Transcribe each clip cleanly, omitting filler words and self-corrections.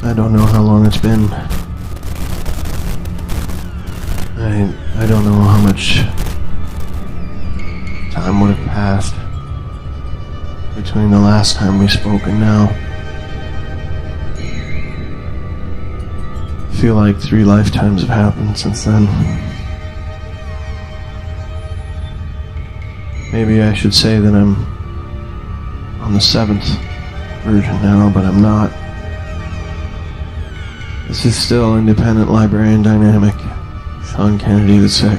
I don't know how long it's been. I don't know how much time would have passed between the last time we spoke and now. I feel like 3 lifetimes have happened since then. Maybe I should say that I'm on the 7th version now, but I'm not. This is still Independent Librarian Dynamic, Sean Kennedy VI.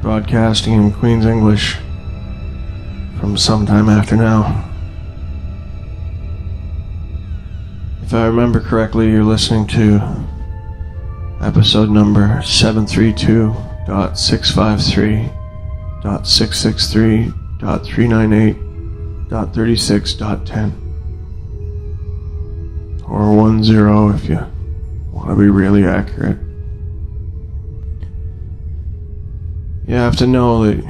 Broadcasting in Queen's English from sometime after now. If I remember correctly, you're listening to episode number 732.653.663.398.36.10. Or 10 if you want to be really accurate. You have to know that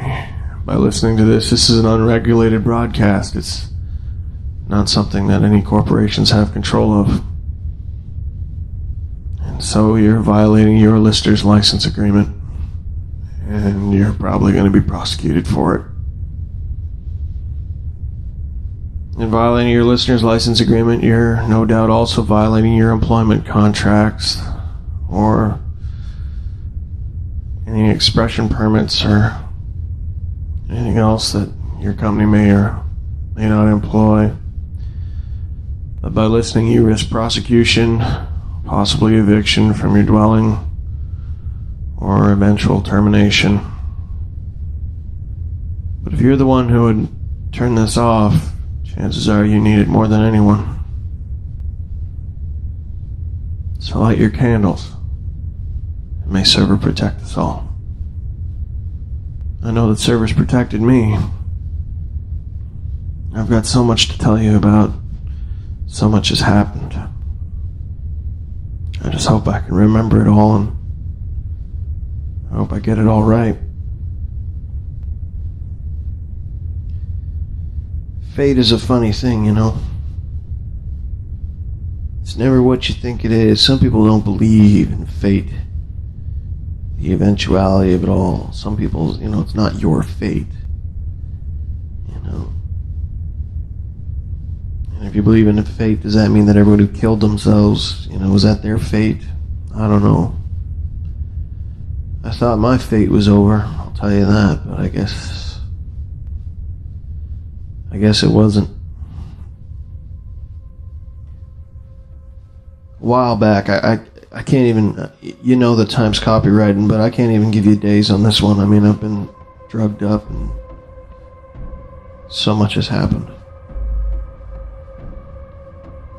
by listening to this is an unregulated broadcast. It's not something that any corporations have control of. And so you're violating your listener's license agreement, and you're probably going to be prosecuted for it. In violating your listener's license agreement, you're no doubt also violating your employment contracts or any expression permits or anything else that your company may or may not employ. But by listening, you risk prosecution, possibly eviction from your dwelling, or eventual termination. But if you're the one who would turn this off, chances are you need it more than anyone. So light your candles, and may Server protect us all. I know that Server's protected me. I've got so much to tell you about. So much has happened. I just hope I can remember it all, and I hope I get it all right. Fate is a funny thing, you know. It's never what you think it is. Some people don't believe in fate, the eventuality of it all. Some people, you know, it's not your fate, you know. And if you believe in fate, does that mean that everyone who killed themselves, you know, was that their fate? I don't know. I thought my fate was over, I'll tell you that, but I guess it wasn't. A while back, I can't even, you know that time's copywriting, but I can't even give you days on this one. I mean, I've been drugged up and so much has happened.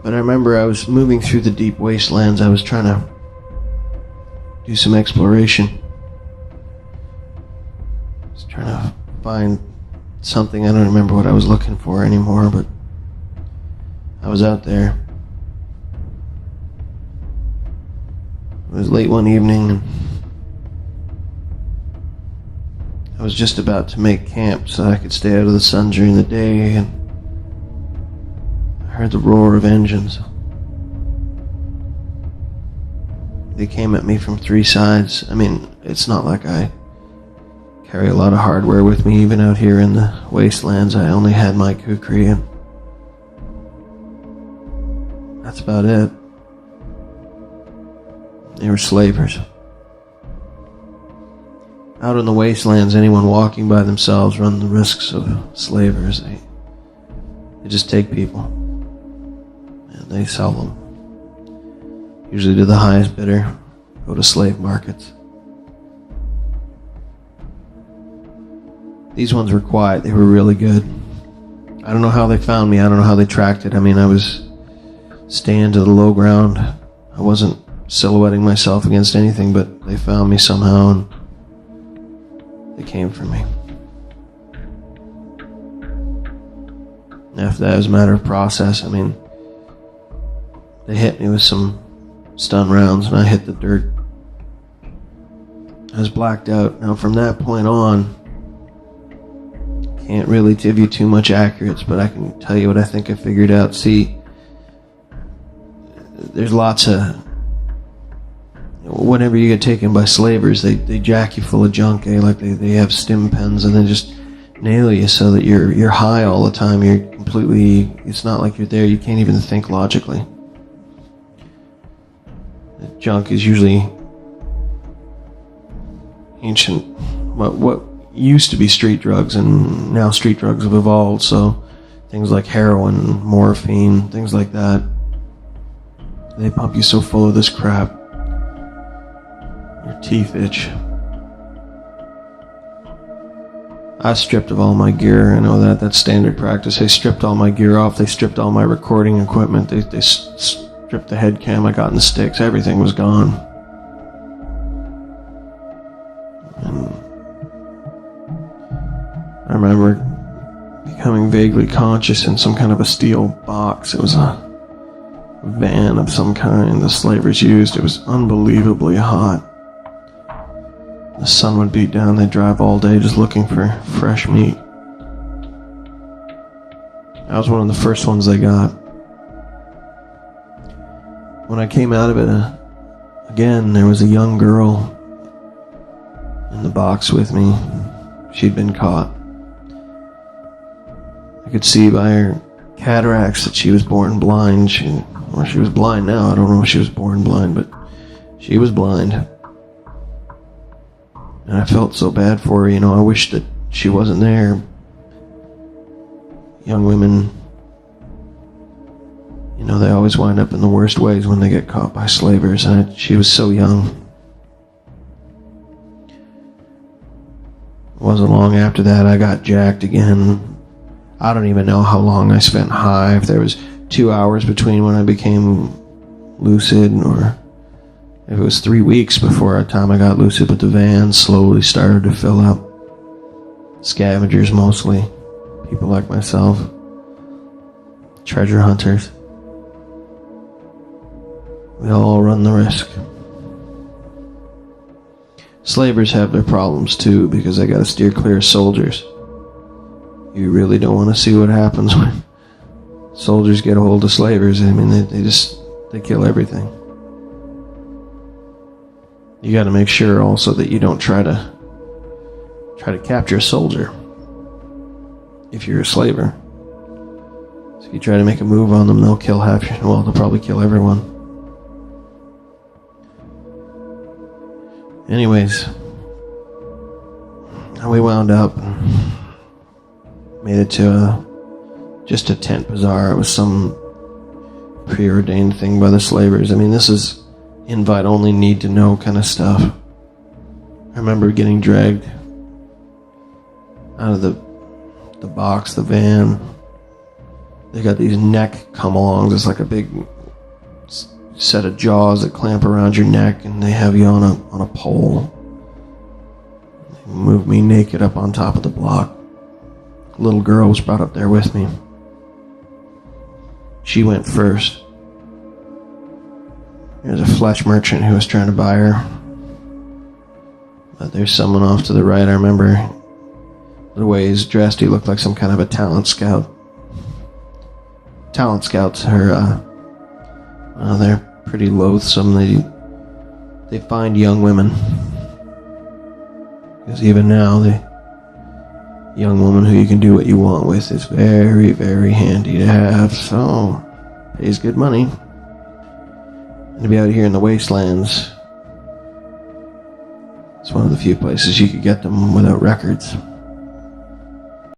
But I remember I was moving through the deep wastelands. I was trying to do some exploration. I was trying to find something. I don't remember what I was looking for anymore, but I was out there. It was late one evening, and I was just about to make camp so I could stay out of the sun during the day, and I heard the roar of engines. They came at me from 3 sides. I mean, it's not like I carry a lot of hardware with me, even out here in the wastelands. I only had my kukri, and that's about it. They were slavers. Out in the wastelands, anyone walking by themselves run the risks of slavers. They just take people, and they sell them. Usually to the highest bidder. Go to slave markets. These ones were quiet. They were really good. I don't know how they found me. I don't know how they tracked it. I mean, I was staying to the low ground. I wasn't silhouetting myself against anything, but they found me somehow, and they came for me. After that, it was a matter of process. I mean, they hit me with some stun rounds, and I hit the dirt. I was blacked out. Now, from that point on, can't really give you too much accurates, but I can tell you what I think I figured out. See, there's lots of... Whenever you get taken by slavers, they jack you full of junk, eh? Like they have stim pens and they just nail you so that you're high all the time. You're completely... It's not like you're there. You can't even think logically. The junk is usually ancient... What used to be street drugs, and now street drugs have evolved, so things like heroin, morphine, things like that, they pump you so full of this crap your teeth itch. I stripped of all my gear. I know that's standard practice. They stripped all my gear off. They stripped all my recording equipment. They stripped the head cam I got in the sticks. Everything was gone. And I remember becoming vaguely conscious in some kind of a steel box. It was a van of some kind the slavers used. It was unbelievably hot. The sun would beat down. They'd drive all day just looking for fresh meat. I was one of the first ones they got. When I came out of it, again, there was a young girl in the box with me. She'd been caught. I could see by her cataracts that she was born blind. She was blind now. I don't know if she was born blind, but she was blind. And I felt so bad for her. I wish that she wasn't there. Young women, they always wind up in the worst ways when they get caught by slavers. And she was so young. It wasn't long after that I got jacked again. I don't even know how long I spent high. If there was 2 hours between when I became lucid, or if it was 3 weeks before the time I got lucid, but the van slowly started to fill up. Scavengers mostly. People like myself. Treasure hunters. We all run the risk. Slavers have their problems too, because they gotta steer clear of soldiers. You really don't want to see what happens when soldiers get a hold of slavers. I mean, they kill everything. You got to make sure also that you don't try to capture a soldier if you're a slaver. So if you try to make a move on them, they'll kill they'll probably kill everyone. Anyways, we wound up and made it to just a tent bazaar. It was some preordained thing by the slavers. I mean, this is invite only, need to know kind of stuff. I remember getting dragged out of the box, the van. They got these neck come-alongs. It's like a big set of jaws that clamp around your neck, and they have you on a pole. They moved me naked up on top of the block. A little girl was brought up there with me. She went first. There's a flesh merchant who was trying to buy her. But there's someone off to the right. I remember the way he's dressed. He looked like some kind of a talent scout. Talent scouts are, they're pretty loathsome. They find young women. Because even now, the young woman who you can do what you want with is very, very handy to have. So, pays good money. And to be out here in the wastelands, it's one of the few places you could get them without records.